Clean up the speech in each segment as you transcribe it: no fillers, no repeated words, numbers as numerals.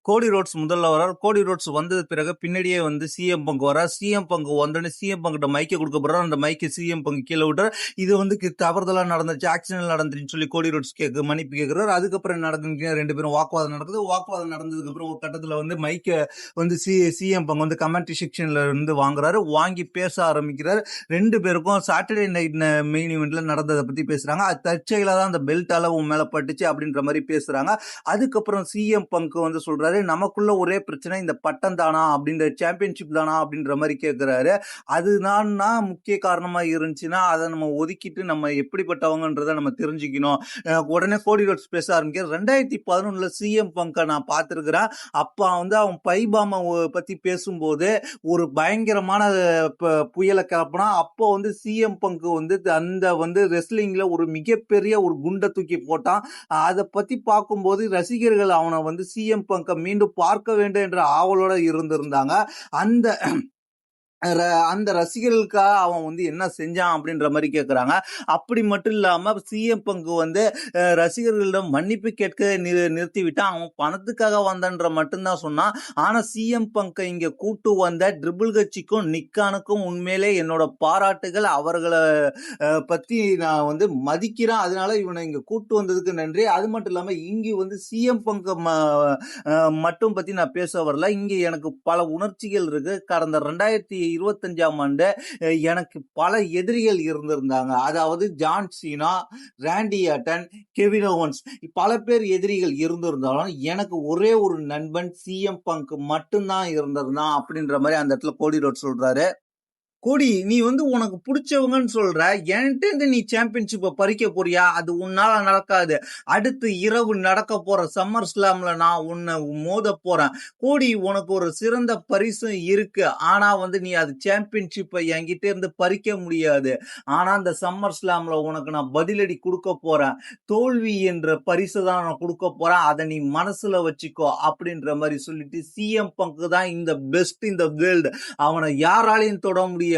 கோடி ரோட்ஸ் முதல்ல வரார். கோடி ரோட்ஸ் வந்தது பிறகு பின்னாடியே வந்து சிஎம் பங்கு வரார். சிஎம் பங்கு வந்தோடனே சிஎம் பங்கிட்ட மைக்கை கொடுக்க போறார். அந்த மைக்கை சிஎம் பங்கு கீழே விட்டார். இது வந்து தவறுதலா நடந்துச்சு, ஆக்சிடென்ட் நடந்துச்சுன்னு சொல்லி கோடி ரோட்ஸ் மன்னிப்பு கேட்கிறார். அதுக்கப்புறம் நடக்குது, ரெண்டு பேரும் வாக்குவாதம் நடக்குது. வாக்குவாதம் நடந்ததுக்கு அப்புறம் ஒரு கட்டத்துல வந்து மைக்கை வந்து சிஎம் பங்கு வந்து கமெண்ட்ரி செக்ஷன்ல இருந்து வாங்குறாரு. வாங்கி பேச ஆரம்பிக்கிறார். ரெண்டு பேருக்கும் சாட்டர்டே நைட் மெயின் இவெண்ட்ல நடந்ததை பத்தி பேசுறாங்க. அது தற்செயலா தான் அந்த பெல்ட்டால உன் மேல பட்டுச்சு அப்படின்ற மாதிரி பேசுறாங்க. அதுக்கப்புறம் சிஎம் பங்கு வந்து சொல்றாரு, நமக்குள்ள ஒரே பிரச்சனை இந்த பட்டம் தானா அப்படின்ற சாம்பியன்ஷிப் தானா அப்படின்ற மாதிரி கேட்கிறாரு. அதுதான் முக்கிய காரணமா இருந்துச்சுன்னா அதை நம்ம ஒதுக்கிட்டு நம்ம எப்படிப்பட்டவங்கன்றதை நம்ம தெரிஞ்சுக்கணும். உடனே கோடி ரோட்ஸ் பேச ஆரம்பிக்கிறார். 2011 சிஎம் பங்கை நான் பார்த்திருக்கிறேன். அப்ப வந்து அவன் பைபாம பத்தி பேசும்போது ஒரு பயங்கரமான புயலை கிளப்பினா. அப்போ வந்து சிஎம் பங்கு வந்து அந்த வந்து ரெஸ்லிங்ல ஒரு மிகப்பெரிய ஒரு குண்டை தூக்கி போட்டான். அதை பத்தி பார்க்கும்போது ரசிகர்கள் அவனை வந்து சிஎம் பங்கை மீண்டும் பார்க்க வேண்டும் என்ற ஆவலோட இருந்திருந்தாங்க. அந்த ரசிகர்களுக்காக அவன் வந்து என்ன செஞ்சான் அப்படின்ற மாதிரி கேட்குறாங்க. அப்படி மட்டும் இல்லாம சிஎம் பங்கு வந்து ரசிகர்களிடம் மன்னிப்பு கேட்க நிறுத்திவிட்டான். அவன் பணத்துக்காக வந்தன்ற மட்டும்தான் சொன்னான். ஆனா சிஎம் பங்கை இங்க கூட்டு வந்த ட்ரிபிள் கட்சிக்கும் நிக்கானுக்கும் உண்மையிலே என்னோட பாராட்டுகள். அவர்களை பத்தி நான் வந்து மதிக்கிறேன். அதனால இவனை இங்க கூட்டு வந்ததுக்கு நன்றி. அது மட்டும் இல்லாம இங்க வந்து சிஎம் பங்கு மட்டும் பத்தி நான் பேச வரல. இங்க எனக்கு பல உணர்ச்சிகள் இருக்கு. கடந்த 2025ஆம் ஆண்டு எனக்கு பல எதிரிகள் இருந்திருந்தாங்க. அதாவது ஜான் சீனா, ராண்டி ஆர்டன், கெவின் ஓவன்ஸ், பல பேர் எதிரிகள் இருந்திருந்தாலும் எனக்கு ஒரே ஒரு நண்பன் சிஎம் பங்க் மட்டும்தான் இருந்திருந்தான் அப்படின்ற மாதிரி அந்த இடத்துல கோடி ரோட் சொல்றாரு. கோடி, நீ வந்து உனக்கு பிடிச்சவங்கன்னு சொல்ற, என்கிட்ட நீ சாம்பியன்ஷிப்பை பறிக்க போறியா? அது உன்னால நடக்காது. அடுத்து இரவு நடக்க போற சம்மர் ஸ்லாம்ல நான் உன்னை மோத போறேன். கோடி, உனக்கு ஒரு சிறந்த பரிசு இருக்கு. ஆனா வந்து நீ அது சாம்பியன்ஷிப்பை என்கிட்ட இருந்து பறிக்க முடியாது. ஆனா அந்த சம்மர் ஸ்லாம்ல உனக்கு நான் பதிலடி கொடுக்க போறேன். தோல்வி என்ற பரிசு தான் நான் கொடுக்க போறேன். அதை நீ மனசுல வச்சுக்கோ அப்படின்ற மாதிரி சொல்லிட்டு சிஎம் பங்கு தான் இந்த பெஸ்ட் இந்த வேர்ல்டு. அவனை யாராலையும் தொட முடியாது.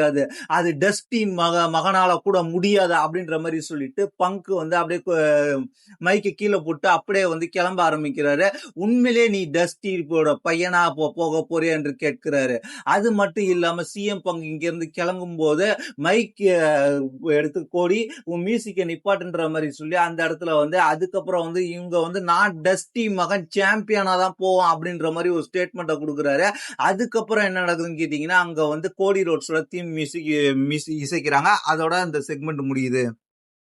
அது டஸ்டின் மகனால கூட முடியாது அப்படின்ற மாதிரி சொல்லிட்டு பங்கு வந்து அப்படியே மைக்கு கீழே போட்டு அப்படியே வந்து கிளம்ப ஆரம்பிக்கிறாரு. உண்மையிலே நீ டஸ்டினோட பையனா போக போறியா என்று கேட்கிறாரு. அது மட்டும் இல்லாம சிஎம் பங்கு இங்க இருந்து கிளம்பும் போது மைக் எடுத்து கோடி உன் மியூசிக்கை நிப்பாட்டுன்ற மாதிரி சொல்லி அந்த இடத்துல வந்து அதுக்கப்புறம் வந்து இவங்க வந்து நான் டஸ்டி மகன் சாம்பியனா தான் போவான் அப்படின்ற மாதிரி ஒரு ஸ்டேட்மெண்ட்டை கொடுக்குறாரு. அதுக்கப்புறம் என்ன நடக்குதுன்னு கேட்டீங்கன்னா அங்க வந்து கோடி ரோட்ஸோட தீம் மியூசிக் இசைக்கிறாங்க. அதோட அந்த செக்மெண்ட் முடியுது.